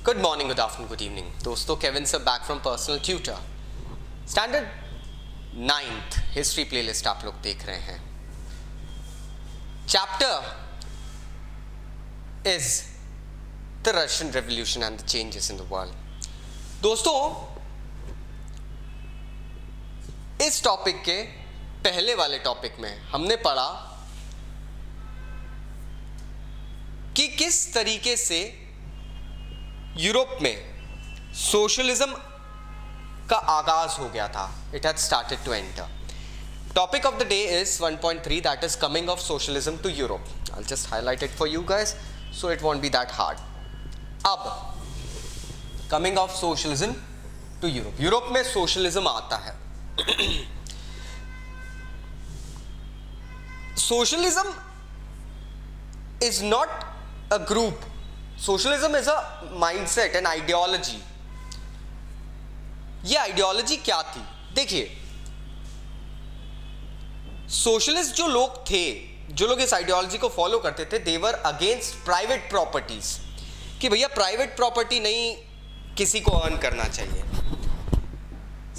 Good morning, good afternoon, good evening दोस्तों। Kevin sir back from personal tutor. Standard 9th history playlist आप लोग देख रहे हैं। Chapter is the Russian revolution and the changes in the world. दोस्तों, इस topic के पहले वाले टॉपिक में हमने पढ़ा कि किस तरीके से यूरोप में सोशलिज्म का आगाज हो गया था। It had started to enter. Topic of the day is 1.3, that is coming of socialism to Europe. I will just highlight it for you guys so it won't be that hard. अब coming of socialism to Europe. Europe में socialism आता है। Socialism is not a group. Socialism is a mindset, an ideology. ये ideology क्या थी? देखिए, socialist जो लोग थे, जो लोग इस आइडियोलॉजी को फॉलो करते थे, दे वर अगेंस्ट प्राइवेट प्रॉपर्टीज, कि भैया प्राइवेट प्रॉपर्टी नहीं किसी को अर्न करना चाहिए।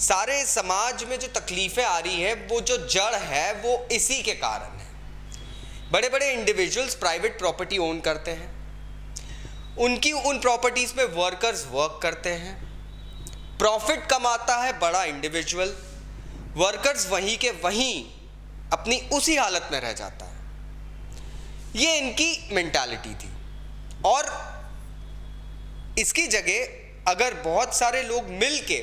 सारे समाज में जो तकलीफें आ रही है वो जो जड़ है वो इसी के कारण है। बड़े बड़े इंडिविजुअल्स प्राइवेट प्रॉपर्टी ओन करते हैं, उनकी उन प्रॉपर्टीज में वर्कर्स वर्क करते हैं, प्रॉफिट कमाता है बड़ा इंडिविजुअल, वर्कर्स वहीं के वहीं अपनी उसी हालत में रह जाता है। ये इनकी मेंटालिटी थी। और इसकी जगह अगर बहुत सारे लोग मिलके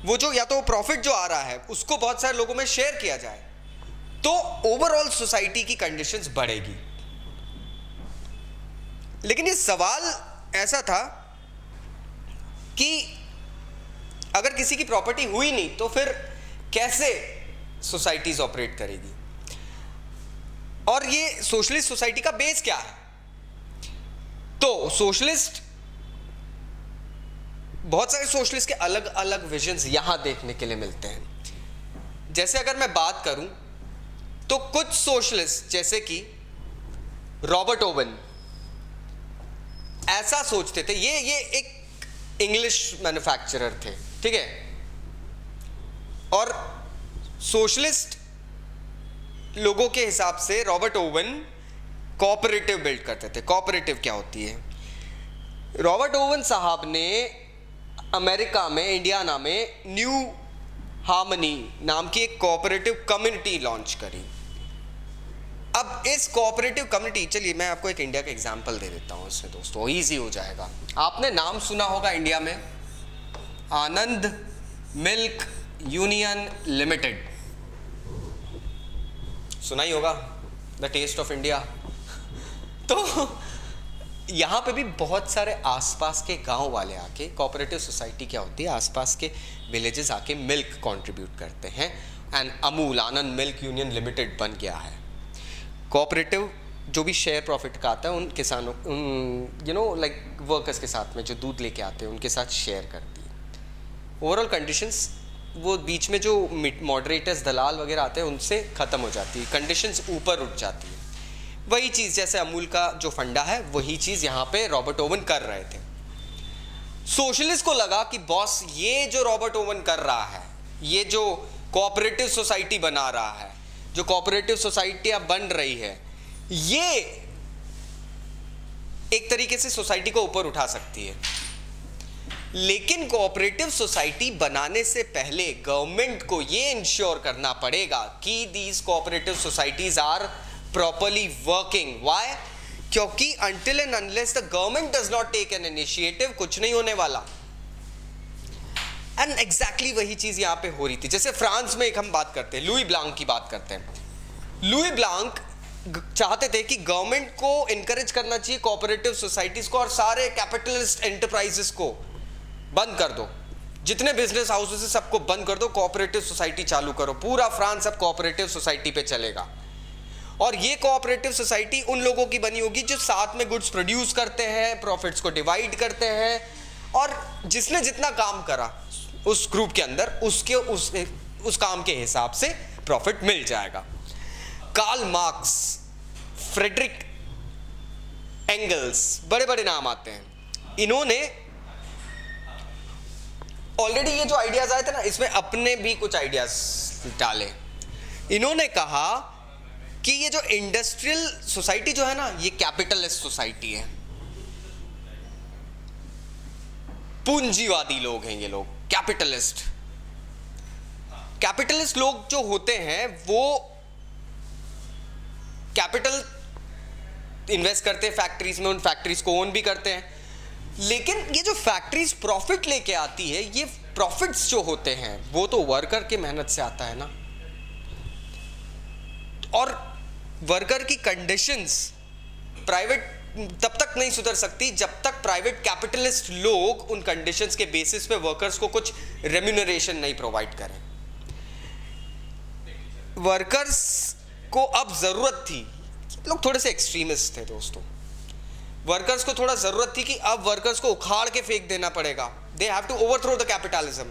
वो जो या तो प्रॉफिट जो आ रहा है उसको बहुत सारे लोगों में शेयर किया जाए तो ओवरऑल सोसाइटी की कंडीशंस बढ़ेगी। लेकिन ये सवाल ऐसा था कि अगर किसी की प्रॉपर्टी हुई नहीं तो फिर कैसे सोसाइटीज ऑपरेट करेगी। और ये सोशलिस्ट सोसाइटी का बेस क्या है? तो सोशलिस्ट, बहुत सारे सोशलिस्ट के अलग अलग विजन्स यहां देखने के लिए मिलते हैं। जैसे अगर मैं बात करूं तो कुछ सोशलिस्ट जैसे कि रॉबर्ट ओवन ऐसा सोचते थे। ये एक इंग्लिश मैन्युफैक्चरर थे, ठीक है। और सोशलिस्ट लोगों के हिसाब से रॉबर्ट ओवन कोऑपरेटिव बिल्ड करते थे। कोऑपरेटिव क्या होती है? रॉबर्ट ओवन साहब ने अमेरिका में, इंडियाना में न्यू हार्मनी नाम की एक कोऑपरेटिव कम्युनिटी लॉन्च करी। अब इस कोऑपरेटिव कम्युनिटी, चलिए मैं आपको एक इंडिया का एग्जांपल दे देता हूं इसमें दोस्तों, इजी हो जाएगा। आपने नाम सुना होगा इंडिया में आनंद मिल्क यूनियन लिमिटेड, सुना ही होगा, द टेस्ट ऑफ इंडिया। तो यहां पे भी बहुत सारे आसपास के गांव वाले आके, कोऑपरेटिव सोसाइटी क्या होती है, आसपास के विलेजेस आके मिल्क कंट्रीब्यूट करते हैं and Amul Anand milk union limited बन गया है। कोऑपरेटिव जो भी शेयर प्रॉफिट का आता है उन किसानों, उन लाइक वर्कर्स के साथ में जो दूध लेके आते हैं उनके साथ शेयर करती है। ओवरऑल कंडीशंस वो बीच में जो मॉडरेटर्स दलाल वगैरह आते हैं उनसे ख़त्म हो जाती है, कंडीशंस ऊपर उठ जाती है। वही चीज़ जैसे अमूल का जो फंडा है वही चीज़ यहाँ पे रॉबर्ट ओवन कर रहे थे। सोशलिस्ट को लगा कि बॉस ये जो रॉबर्ट ओवन कर रहा है, ये जो कोऑपरेटिव सोसाइटी बना रहा है, जो कोऑपरेटिव सोसाइटियां बन रही है, ये एक तरीके से सोसाइटी को ऊपर उठा सकती है। लेकिन कोऑपरेटिव सोसाइटी बनाने से पहले गवर्नमेंट को ये इंश्योर करना पड़ेगा कि these cooperative societies are properly working. Why? क्योंकि until and unless the government does not take an initiative, कुछ नहीं होने वाला। एंड एग्जैक्टली वही चीज यहां पे हो रही थी। जैसे फ्रांस में एक हम बात करते हैं, लुई ब्लांक की बात करते हैं। लुई ब्लांक चाहते थे कि गवर्नमेंट को इनकरेज करना चाहिए कोऑपरेटिव सोसाइटीज को और सारे कैपिटलिस्ट एंटरप्राइजेस को बंद कर दो, जितने बिजनेस हाउसेस है सबको बंद कर दो, कोऑपरेटिव सोसाइटी चालू करो, पूरा फ्रांस अब कोऑपरेटिव सोसाइटी पे चलेगा। और ये कोऑपरेटिव सोसाइटी उन लोगों की बनी होगी जो साथ में गुड्स प्रोड्यूस करते हैं, प्रॉफिट्स को डिवाइड करते हैं, और जिसने जितना काम करा उस ग्रुप के अंदर उसके उस काम के हिसाब से प्रॉफिट मिल जाएगा। कार्ल मार्क्स, फ्रेडरिक एंगल्स, बड़े बड़े नाम आते हैं। इन्होंने ऑलरेडी ये जो आइडियाज आए थे ना, इसमें अपने भी कुछ आइडियाज डाले। इन्होंने कहा कि ये जो इंडस्ट्रियल सोसाइटी जो है ना, ये कैपिटलिस्ट सोसाइटी है, पूंजीवादी लोग हैं ये लोग, कैपिटलिस्ट। कैपिटलिस्ट लोग जो होते हैं वो कैपिटल इन्वेस्ट करते हैं फैक्ट्रीज में, उन फैक्ट्रीज को ओन भी करते हैं, लेकिन ये जो फैक्ट्रीज प्रॉफिट लेके आती है, ये प्रॉफिट्स जो होते हैं वो तो वर्कर के मेहनत से आता है ना। और वर्कर की कंडीशंस प्राइवेट तब तक नहीं सुधर सकती जब तक प्राइवेट कैपिटलिस्ट लोग उन कंडीशंस के बेसिस पे वर्कर्स को कुछ रेम्यूनरेशन नहीं प्रोवाइड करें। वर्कर्स को अब जरूरत थी, लोग थोड़े से एक्सट्रीमिस्ट थे दोस्तों, वर्कर्स को थोड़ा जरूरत थी कि अब वर्कर्स को उखाड़ के फेंक देना पड़ेगा। They have to overthrow the capitalism,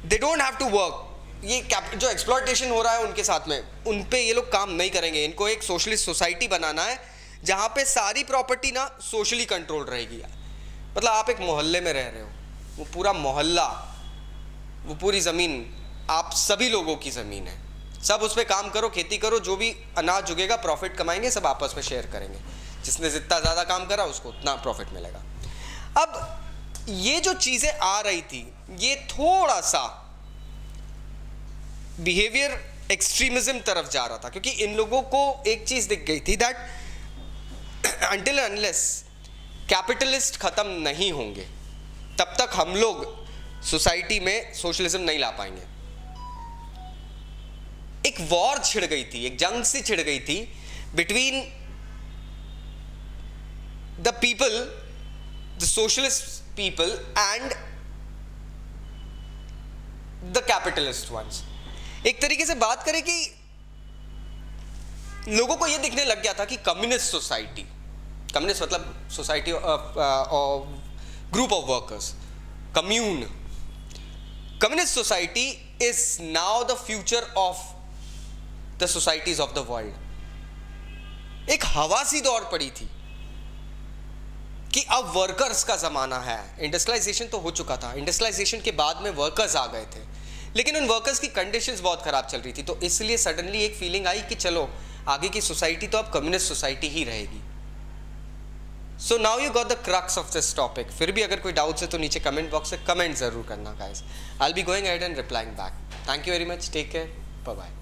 they don't have to work. ये जो एक्सप्लॉयटेशन हो रहा है उनके साथ में, उन पे ये लोग काम नहीं करेंगे। इनको एक सोशलिस्ट सोसाइटी बनाना है जहाँ पे सारी प्रॉपर्टी ना सोशली कंट्रोल रहेगी। मतलब आप एक मोहल्ले में रह रहे हो, वो पूरा मोहल्ला, वो पूरी ज़मीन आप सभी लोगों की ज़मीन है, सब उस पर काम करो, खेती करो, जो भी अनाज उगेगा प्रॉफिट कमाएंगे, सब आपस में शेयर करेंगे, जिसने जितना ज़्यादा काम करा उसको उतना प्रॉफिट मिलेगा। अब ये जो चीज़ें आ रही थी, ये थोड़ा सा बिहेवियर एक्सट्रीमिज्म तरफ जा रहा था, क्योंकि इन लोगों को एक चीज़ दिख गई थी दैट until unless कैपिटलिस्ट खत्म नहीं होंगे तब तक हम लोग सोसाइटी में सोशलिज्म नहीं ला पाएंगे। एक वॉर छिड़ गई थी, एक जंग सी छिड़ गई थी between the people, the socialist people and the capitalist ones. एक तरीके से बात करें कि लोगों को यह दिखने लग गया था कि कम्युनिस्ट सोसाइटी, कम्युनिस्ट मतलब society group of workers, commune, communist society is now the future of the societies of the world. एक हवासी दौर पड़ी थी कि अब वर्कर्स का जमाना है। इंडस्ट्रियलाइजेशन तो हो चुका था, इंडस्ट्रियलाइजेशन के बाद में वर्कर्स आ गए थे, लेकिन उन वर्कर्स की कंडीशंस बहुत खराब चल रही थी, तो इसलिए सडनली एक फीलिंग आई कि चलो आगे की सोसाइटी तो अब कम्युनिस्ट सोसाइटी ही रहेगी। So now you got the crux of this topic. फिर भी अगर कोई डाउट्स है तो नीचे कमेंट बॉक्स में कमेंट जरूर करना guys, I will be going ahead and replying back. Thank you very much, take care, bye bye.